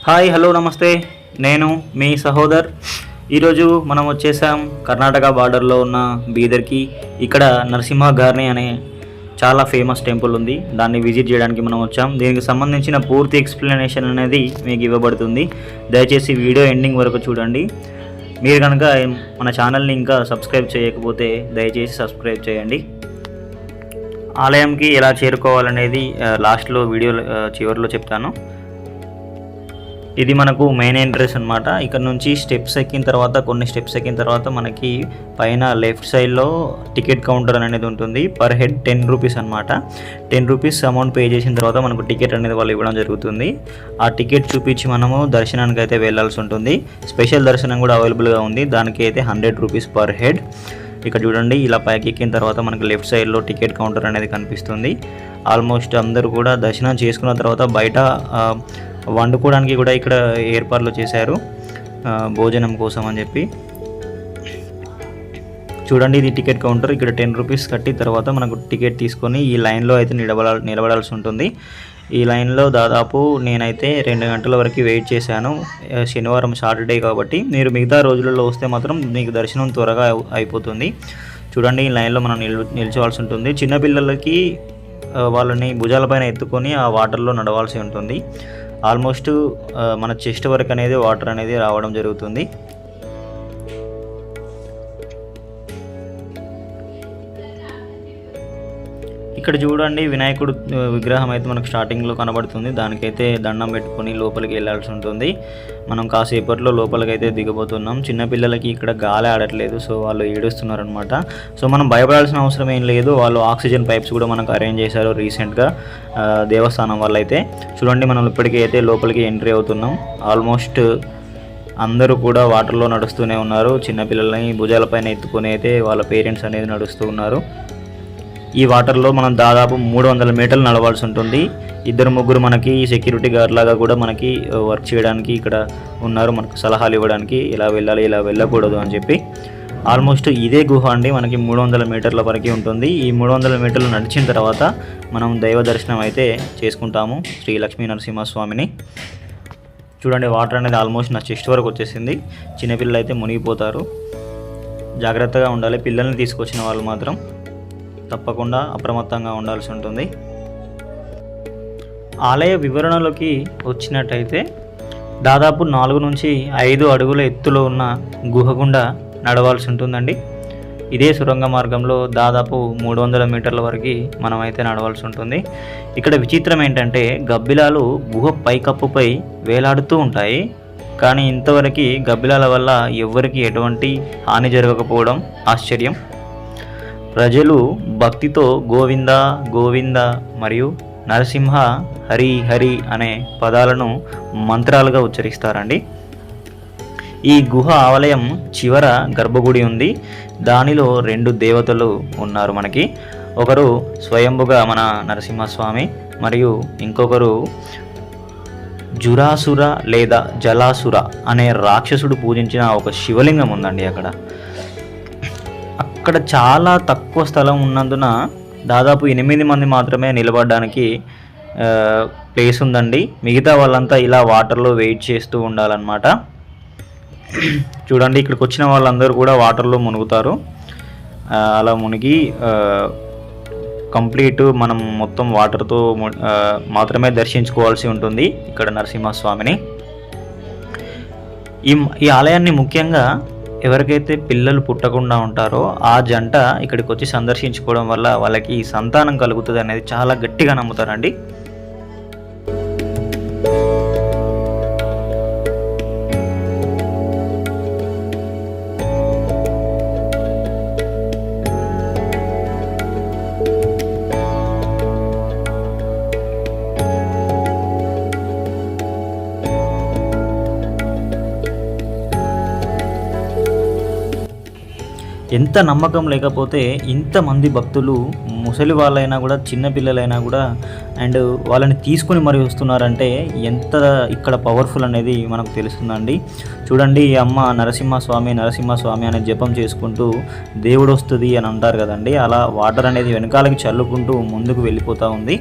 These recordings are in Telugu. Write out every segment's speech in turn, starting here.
హాయ్ హలో నమస్తే. నేను మీ సహోదర్. ఈరోజు మనం వచ్చేసాం కర్ణాటక బార్డర్లో ఉన్న బీదర్కి. ఇక్కడ నరసింహ గార్ని అనే చాలా ఫేమస్ టెంపుల్ ఉంది. దాన్ని విజిట్ చేయడానికి మనం వచ్చాం. దీనికి సంబంధించిన పూర్తి ఎక్స్ప్లెనేషన్ అనేది మీకు ఇవ్వబడుతుంది. దయచేసి వీడియో ఎండింగ్ వరకు చూడండి. మీరు కనుక మన ఛానల్ని ఇంకా సబ్స్క్రైబ్ చేయకపోతే దయచేసి సబ్స్క్రైబ్ చేయండి. ఆలయంకి ఎలా చేరుకోవాలనేది లాస్ట్లో వీడియో చివరిలో చెప్తాను. ఇది మనకు మెయిన్ ఎంట్రెన్స్ అనమాట. ఇక్కడ నుంచి స్టెప్స్ ఎక్కిన తర్వాత కొన్ని స్టెప్స్ ఎక్కిన తర్వాత మనకి పైన లెఫ్ట్ సైడ్లో టికెట్ కౌంటర్ అనేది ఉంటుంది. పర్ హెడ్ 10 రూపీస్ అనమాట. 10 రూపీస్ అమౌంట్ పే చేసిన తర్వాత మనకు టికెట్ అనేది వాళ్ళు ఇవ్వడం జరుగుతుంది. ఆ టికెట్ చూపించి మనము దర్శనానికి అయితే వెళ్ళాల్సి ఉంటుంది. స్పెషల్ దర్శనం కూడా అవైలబుల్గా ఉంది. దానికి అయితే 100 రూపీస్ పర్ హెడ్. ఇక్కడ చూడండి, ఇలా పైకి ఎక్కిన తర్వాత మనకు లెఫ్ట్ సైడ్లో టికెట్ కౌంటర్ అనేది కనిపిస్తుంది. ఆల్మోస్ట్ అందరూ కూడా దర్శనం చేసుకున్న తర్వాత బయట వండుకోవడానికి కూడా ఇక్కడ ఏర్పాట్లు చేశారు భోజనం కోసం అని చెప్పి. చూడండి, ఇది టికెట్ కౌంటర్. ఇక్కడ 10 రూపీస్ కట్టి తర్వాత మనకు టికెట్ తీసుకొని ఈ లైన్లో అయితే నిలబడాల్సి ఉంటుంది. ఈ లైన్లో దాదాపు నేనైతే 2 గంటల వరకు వెయిట్ చేశాను. శనివారం సాటర్డే కాబట్టి. మీరు మిగతా రోజులలో వస్తే మాత్రం మీకు దర్శనం త్వరగా అయిపోతుంది. చూడండి, ఈ లైన్లో మనం నిల్చోవాల్సి ఉంటుంది. చిన్నపిల్లలకి వాళ్ళని భుజాలపైన ఎత్తుకొని ఆ వాటర్లో నడవాల్సి ఉంటుంది. ఆల్మోస్ట్ మన చెస్ట్ వరకు అనేది వాటర్ అనేది రావడం జరుగుతుంది. ఇక్కడ చూడండి, వినాయకుడు విగ్రహం అయితే మనకు స్టార్టింగ్లో కనబడుతుంది. దానికైతే దండం పెట్టుకొని లోపలికి వెళ్ళాల్సి ఉంటుంది. మనం కాసేపట్లో లోపలికైతే దిగబోతున్నాం. చిన్నపిల్లలకి ఇక్కడ గాలి ఆడట్లేదు, సో వాళ్ళు ఏడుస్తున్నారు అనమాట. సో మనం భయపడాల్సిన అవసరం ఏం లేదు. వాళ్ళు ఆక్సిజన్ పైప్స్ కూడా మనకు అరేంజ్ చేశారు రీసెంట్గా దేవస్థానం వల్ల. అయితే చూడండి, మనం ఇప్పటికీ అయితే లోపలికి ఎంట్రీ అవుతున్నాం. ఆల్మోస్ట్ అందరూ కూడా వాటర్లో నడుస్తూనే ఉన్నారు. చిన్నపిల్లల్ని భుజాలపైన ఎత్తుకొని అయితే వాళ్ళ పేరెంట్స్ అనేది నడుస్తూ ఉన్నారు. ఈ వాటర్లో మనం దాదాపు 300 మీటర్లు నడవాల్సి ఉంటుంది. 2-3 మనకి సెక్యూరిటీ గార్డ్ లాగా కూడా మనకి వర్క్ చేయడానికి ఇక్కడ ఉన్నారు, మనకు సలహాలు ఇవ్వడానికి, ఇలా వెళ్ళాలి ఇలా వెళ్ళకూడదు అని చెప్పి. ఆల్మోస్ట్ ఇదే గుహ అండి, మనకి 300 మీటర్ల వరకు ఉంటుంది. ఈ 300 మీటర్లు నడిచిన తర్వాత మనం దైవ దర్శనం అయితే చేసుకుంటాము శ్రీ లక్ష్మీ నరసింహస్వామిని. చూడండి, వాటర్ అనేది ఆల్మోస్ట్ నా చెస్ట్ వరకు వచ్చేసింది. చిన్నపిల్లలు అయితే మునిగిపోతారు. జాగ్రత్తగా ఉండాలి. పిల్లల్ని తీసుకొచ్చిన వాళ్ళు మాత్రం తప్పకుండా అప్రమత్తంగా ఉండాల్సి ఉంటుంది. ఆలయ వివరణలోకి వచ్చినట్టయితే దాదాపు 4 నుంచి 5 అడుగుల ఎత్తులో ఉన్న గుహ గుండా నడవాల్సి ఉంటుందండి. ఇదే సొరంగ మార్గంలో దాదాపు 300 మీటర్ల వరకు మనమైతే నడవాల్సి ఉంటుంది. ఇక్కడ విచిత్రం ఏంటంటే గబ్బిలాలు గుహ పైకప్పుపై వేలాడుతూ ఉంటాయి. కానీ ఇంతవరకు గబ్బిలాల వల్ల ఎవ్వరికి ఎటువంటి హాని జరగకపోవడం ఆశ్చర్యం. ప్రజలు భక్తితో గోవింద గోవింద మరియు నరసింహ హరి హరి అనే పదాలను మంత్రాలుగా ఉచ్చరిస్తారండి. ఈ గుహ ఆలయం చివర గర్భగుడి ఉంది. దానిలో 2 దేవతలు ఉన్నారు మనకి. ఒకరు స్వయంభుగా మన నరసింహస్వామి మరియు ఇంకొకరు జురాసుర లేదా జలాసుర అనే రాక్షసుడు పూజించిన ఒక శివలింగం ఉందండి. అక్కడ చాలా తక్కువ స్థలం ఉన్నందున దాదాపు 8 మంది మాత్రమే నిలబడడానికి ప్లేస్ ఉందండి. మిగతా వాళ్ళంతా ఇలా వాటర్లో వెయిట్ చేస్తూ ఉండాలన్నమాట. చూడండి, ఇక్కడికి వచ్చిన వాళ్ళందరూ కూడా వాటర్లో మునుగుతారు. అలా మునిగి కంప్లీట్ మనం మొత్తం వాటర్తో మాత్రమే దర్శించుకోవాల్సి ఉంటుంది ఇక్కడ నరసింహస్వామిని. ఈ ఆలయాన్ని ముఖ్యంగా ఎవరికైతే పిల్లలు పుట్టకుండా ఉంటారో ఆ జంట ఇక్కడికి వచ్చి సందర్శించుకోవడం వల్ల వాళ్ళకి సంతానం కలుగుతుంది అనేది చాలా గట్టిగా నమ్ముతారండి. ఎంత నమ్మకం లేకపోతే ఇంతమంది భక్తులు, ముసలి వాళ్ళైనా కూడా చిన్నపిల్లలైనా కూడా అండ్ వాళ్ళని తీసుకొని మరి వస్తున్నారంటే ఎంత ఇక్కడ పవర్ఫుల్ అనేది మనకు తెలుస్తుందండి. చూడండి, ఈ అమ్మ నరసింహస్వామి నరసింహస్వామి అనే జపం చేసుకుంటూ దేవుడు వస్తుంది అని అంటారు కదండి, అలా వాటర్ అనేది వెనకాలకి చల్లుకుంటూ ముందుకు వెళ్ళిపోతూ ఉంది.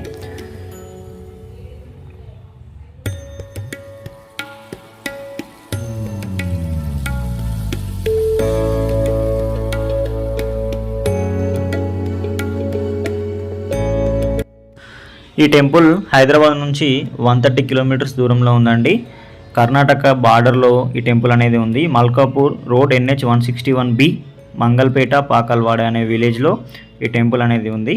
ఈ టెంపుల్ హైదరాబాద్ నుంచి 130 కిలోమీటర్స్ దూరంలో ఉందండి. కర్ణాటక బార్డర్లో ఈ టెంపుల్ అనేది ఉంది. మల్కాపూర్ రోడ్ NH 161B మంగల్పేట పాకల్వాడ అనే విలేజ్లో ఈ టెంపుల్ అనేది ఉంది.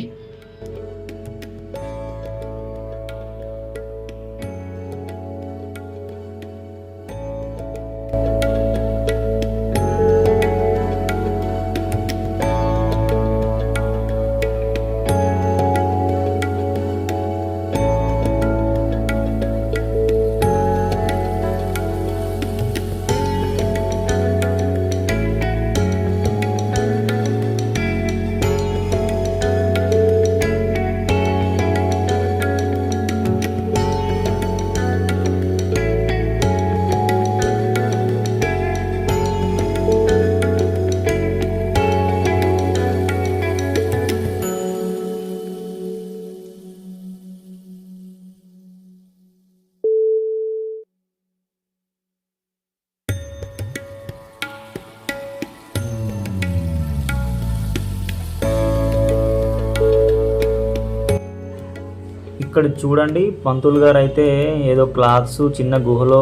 ఇక్కడ చూడండి, పంతులు గారు అయితే ఏదో క్లాత్స్ చిన్న గుహలో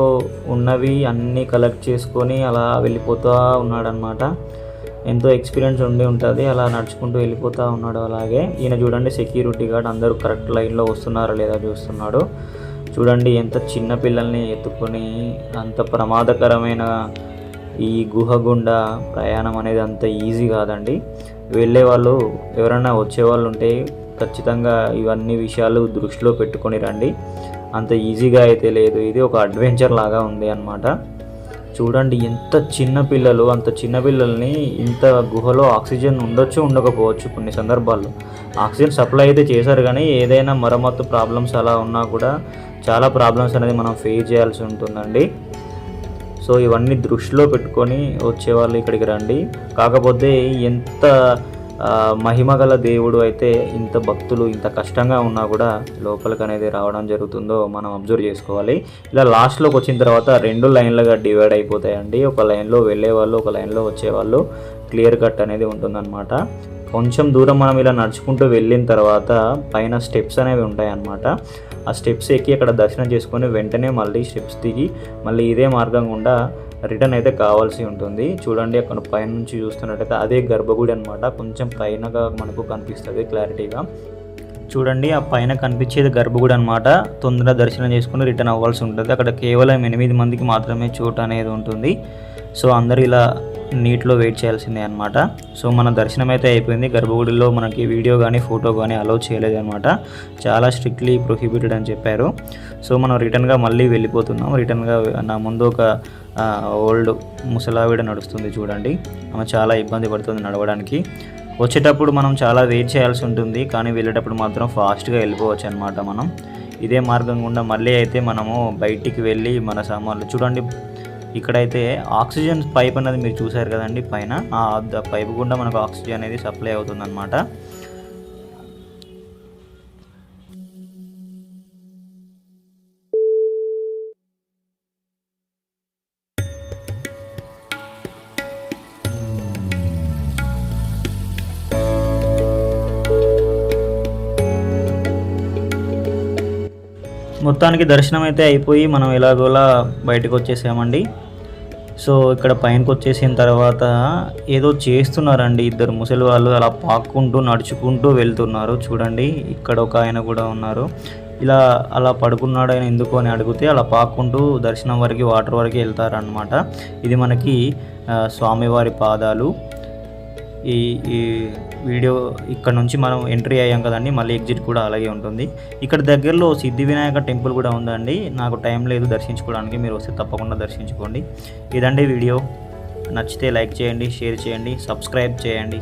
ఉన్నవి అన్నీ కలెక్ట్ చేసుకొని అలా వెళ్ళిపోతూ ఉన్నాడనమాట. ఎంతో ఎక్స్పీరియన్స్ ఉండి ఉంటుంది, అలా నడుచుకుంటూ వెళ్ళిపోతూ ఉన్నాడు. అలాగే ఈయన చూడండి, సెక్యూరిటీ గార్డ్, అందరూ కరెక్ట్ లైన్లో వస్తున్నారా లేదా చూస్తున్నాడు. చూడండి, ఎంత చిన్న పిల్లల్ని ఎత్తుకొని అంత ప్రమాదకరమైన ఈ గుహ గుండా ప్రయాణం అనేది అంత ఈజీ కాదండి. వెళ్ళే వాళ్ళు ఎవరైనా వచ్చేవాళ్ళు ఉంటే ఖచ్చితంగా ఇవన్నీ విషయాలు దృష్టిలో పెట్టుకొని రండి. అంత ఈజీగా అయితే లేదు, ఇది ఒక అడ్వెంచర్ లాగా ఉంది అన్నమాట. చూడండి, ఎంత చిన్న పిల్లలు, అంత చిన్న పిల్లల్ని ఇంత గుహలో ఆక్సిజన్ ఉండొచ్చు ఉండకపోవచ్చు. కొన్ని సందర్భాల్లో ఆక్సిజన్ సప్లై అయితే చేశారు, కానీ ఏదైనా మరమ్మత్తు ప్రాబ్లమ్స్ అలా ఉన్నా కూడా చాలా ప్రాబ్లమ్స్ అనేది మనం ఫేస్ చేయాల్సి ఉంటుందండి. సో ఇవన్నీ దృష్టిలో పెట్టుకొని వచ్చేవాళ్ళు ఇక్కడికి రండి. కాకపోతే ఎంత మహిమగల దేవుడు అయితే ఇంత భక్తులు ఇంత కష్టంగా ఉన్నా కూడా లోపలికి అనేది రావడం జరుగుతుందో మనం అబ్జర్వ్ చేసుకోవాలి. ఇలా లాస్ట్లోకి వచ్చిన తర్వాత 2 లైన్లుగా డివైడ్ అయిపోతాయండి. ఒక లైన్లో వెళ్ళేవాళ్ళు, ఒక లైన్లో వచ్చేవాళ్ళు. క్లియర్ కట్ అనేది ఉంటుందన్నమాట. కొంచెం దూరం మనం ఇలా నడుచుకుంటూ వెళ్ళిన తర్వాత పైన స్టెప్స్ అనేవి ఉంటాయన్నమాట. ఆ స్టెప్స్ ఎక్కి అక్కడ దర్శనం చేసుకొని వెంటనే మళ్ళీ స్టెప్స్ దిగి మళ్ళీ ఇదే మార్గం గుండా రిటర్న్ అయితే కావాల్సి ఉంటుంది. చూడండి, అక్కడ పైన నుంచి చూస్తున్నట్టయితే అదే గర్భగుడి అనమాట. కొంచెం పైనగా మనకు కనిపిస్తుంది క్లారిటీగా. చూడండి, ఆ పైన కనిపించేది గర్భగుడి అనమాట. తొందరగా దర్శనం చేసుకుని రిటర్న్ అవ్వాల్సి ఉంటుంది. అక్కడ కేవలం 8 మందికి మాత్రమే చోటు అనేది ఉంటుంది. సో అందరూ ఇలా నీటిలో వెయిట్ చేయాల్సిందే అనమాట. సో మన దర్శనం అయితే అయిపోయింది. గర్భగుడిలో మనకి వీడియో కానీ ఫోటో కానీ అలౌ చేయలేదు అనమాట. చాలా స్ట్రిక్ట్లీ ప్రొహిబిటెడ్ అని చెప్పారు. సో మనం రిటర్న్గా మళ్ళీ వెళ్ళిపోతున్నాం. రిటర్న్గా నా ముందు ఒక ఓల్డ్ ముసలావిడ నడుస్తుంది. చూడండి, ఆమె చాలా ఇబ్బంది పడుతుంది నడవడానికి. వచ్చేటప్పుడు మనం చాలా వెయిట్ చేయాల్సి ఉంటుంది, కానీ వెళ్ళేటప్పుడు మాత్రం ఫాస్ట్గా వెళ్ళిపోవచ్చు అనమాట. మనం ఇదే మార్గం గుండా మళ్ళీ అయితే మనము బయటికి వెళ్ళి మన సామాన్లు చూడండి. ఇక్కడైతే ఆక్సిజన్ పైప్ అనేది మీరు చూసారు కదండి పైన, ఆ పైప్ గుండా మనకు ఆక్సిజన్ అనేది సప్లై అవుతుంది అనమాట. మొత్తానికి దర్శనం అయితే అయిపోయి మనం ఎలాగోలా బయటకు వచ్చేసామండి. సో ఇక్కడ పైనకి వచ్చేసిన తర్వాత ఏదో చేస్తున్నారండి. 2 ముసలి వాళ్ళు అలా పాక్కుంటూ నడుచుకుంటూ వెళ్తున్నారు. చూడండి, ఇక్కడ ఒక ఆయన కూడా ఉన్నారు. ఇలా అలా పడుకున్నాడు ఆయన ఎందుకు అని అడిగితే అలా పాక్కుంటూ దర్శనం వరకు వాటర్ వరకు వెళ్తారనమాట. ఇది మనకి స్వామివారి పాదాలు. ఈ వీడియో ఇక్కడ నుంచి మనం ఎంట్రీ అయ్యాం కదండి, మళ్ళీ ఎగ్జిట్ కూడా అలాగే ఉంటుంది. ఇక్కడ దగ్గరలో సిద్ధి వినాయక టెంపుల్ కూడా ఉందండి. నాకు టైం లేదు దర్శించుకోవడానికి, మీరు వస్తే తప్పకుండా దర్శించుకోండి. ఇదండి వీడియో. నచ్చితే లైక్ చేయండి, షేర్ చేయండి, సబ్స్క్రైబ్ చేయండి.